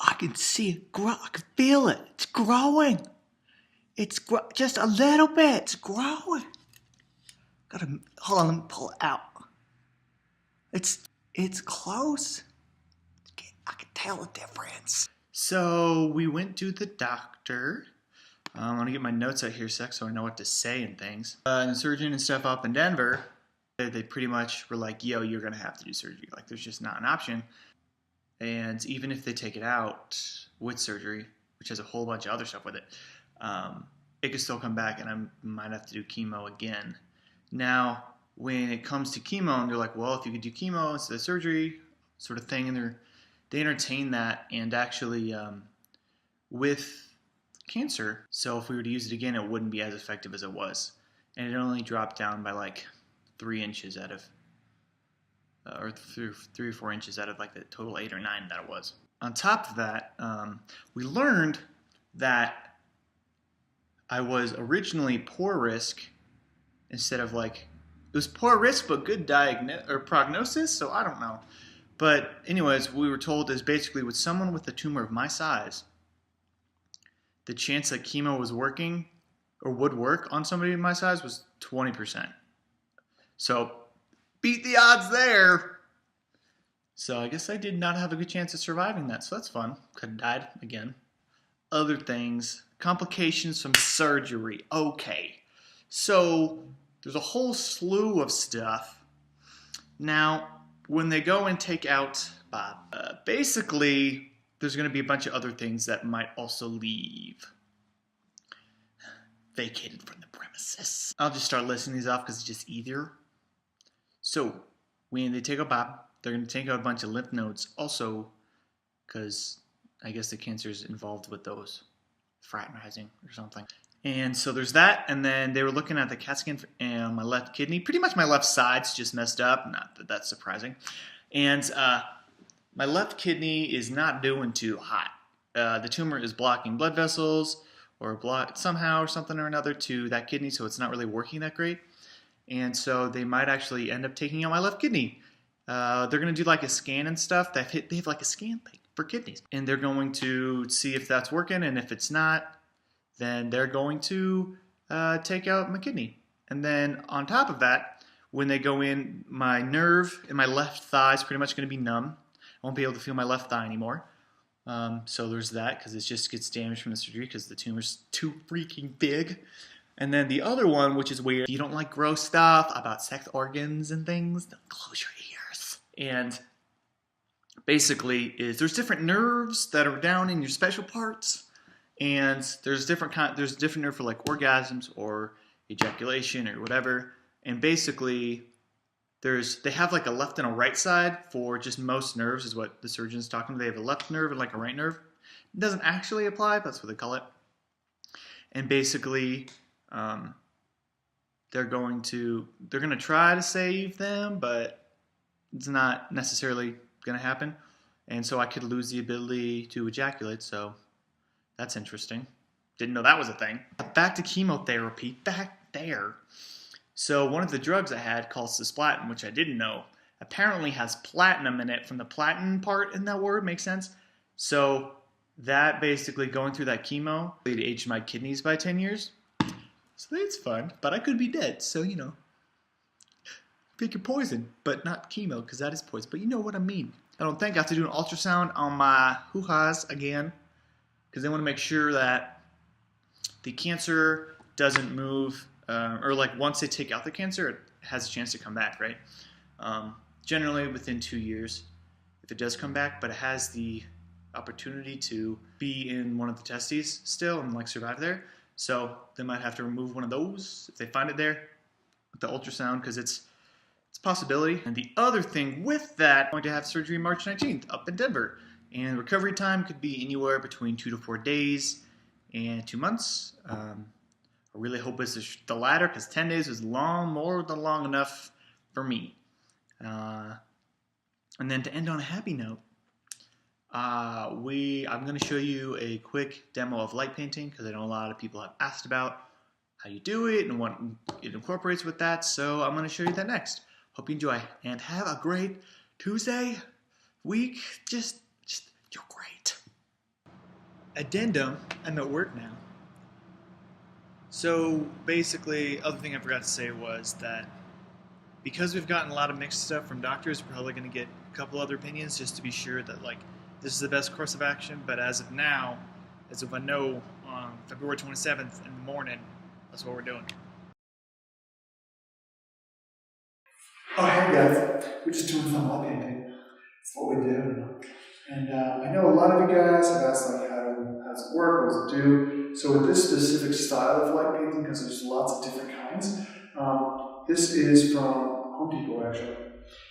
I can see it grow. I can feel it. It's growing. Just a little bit. It's growing. Hold on, let me pull it out. It's close. I can tell the difference. So we went to the doctor. I'm gonna get my notes out here a sec so I know what to say and things. And the surgeon and stuff up in Denver, they pretty much were like, yo, you're gonna have to do surgery. Like, there's just not an option. And even if they take it out with surgery, which has a whole bunch of other stuff with it, it could still come back and I might have to do chemo again. Now, when it comes to chemo, and they're like, well, if you could do chemo instead of surgery, sort of thing, and they entertain that, and actually with cancer, so if we were to use it again, it wouldn't be as effective as it was. And it only dropped down by like 3 inches out of, or 3 or 4 inches out of like the total 8 or 9 that it was. On top of that, we learned that I was originally poor risk instead of like, it was poor risk but good prognosis, so I don't know. But anyways, we were told is basically with someone with a tumor of my size, the chance that chemo was working or would work on somebody my size was 20%. So beat the odds there. So I guess I did not have a good chance of surviving that, so that's fun. Could have died again. Other things, complications from surgery. Okay, so there's a whole slew of stuff. Now, when they go and take out Bob, basically, there's going to be a bunch of other things that might also leave. Vacated from the premises. I'll just start listing these off because it's just easier. So, when they take out Bob, they're going to take out a bunch of lymph nodes also because I guess the cancer is involved with those, fraternizing or something. And so there's that, and then they were looking at the CAT scan on my left kidney. Pretty much my left side's just messed up, not that that's surprising. And my left kidney is not doing too hot. The tumor is blocking blood vessels or blocked somehow or something or another to that kidney, so it's not really working that great. And so they might actually end up taking out my left kidney. They're going to do like a scan and stuff. They have like a scan thing for kidneys. And they're going to see if that's working, and if it's not, then they're going to take out my kidney. And then on top of that, when they go in, my nerve in my left thigh is pretty much going to be numb. I won't be able to feel my left thigh anymore. So there's that, because it just gets damaged from the surgery because the tumor's too freaking big. And then the other one, which is weird, if you don't like gross stuff about sex organs and things, then close your ears. And basically, there's different nerves that are down in your special parts. And there's different nerve for like orgasms or ejaculation or whatever. And basically, they have like a left and a right side for just most nerves is what the surgeon's talking about. They have a left nerve and like a right nerve. It doesn't actually apply, but that's what they call it. And basically, they're going to try to save them, but it's not necessarily going to happen. And so I could lose the ability to ejaculate, so that's interesting. Didn't know that was a thing. Back to chemotherapy, back there. So one of the drugs I had called cisplatin, which I didn't know, apparently has platinum in it from the platinum part in that word, makes sense? So that basically going through that chemo, it aged my kidneys by 10 years. So that's fun, but I could be dead, so you know. Pick your poison, but not chemo, because that is poison, but you know what I mean. I don't think I have to do an ultrasound on my hoo-ha's again, because they want to make sure that the cancer doesn't move, or like once they take out the cancer, it has a chance to come back, right? Generally within 2 years, if it does come back, but it has the opportunity to be in one of the testes still and like survive there. So they might have to remove one of those if they find it there with the ultrasound, because it's a possibility. And the other thing with that, I'm going to have surgery March 19th up in Denver. And recovery time could be anywhere between 2 to 4 days and 2 months. I really hope it's the latter, because 10 days is more than long enough for me. And then to end on a happy note, I'm going to show you a quick demo of light painting, because I know a lot of people have asked about how you do it and what it incorporates with that. So I'm going to show you that next. Hope you enjoy and have a great Tuesday week. Just you're great. Addendum, I'm at work now. So basically, other thing I forgot to say was that because we've gotten a lot of mixed stuff from doctors, we're probably going to get a couple other opinions just to be sure that like this is the best course of action. But as of now, as of I know, on February 27th in the morning, that's what we're doing. Oh, hey guys, we're just doing some wall painting. That's what we do. And I know a lot of you guys have asked like how does it work, what does it do? So with this specific style of light painting, because there's lots of different kinds, this is from Home Depot actually.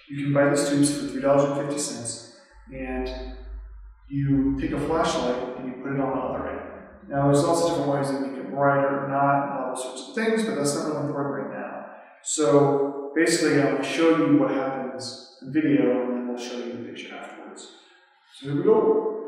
You can buy these tubes for $3.50, and you take a flashlight and you put it on the other end. Now there's also different ways to make it brighter or not, and all those sorts of things, but that's not really important right now. So basically I'll show you what happens in video, and then we'll show you the picture afterwards. So here we go.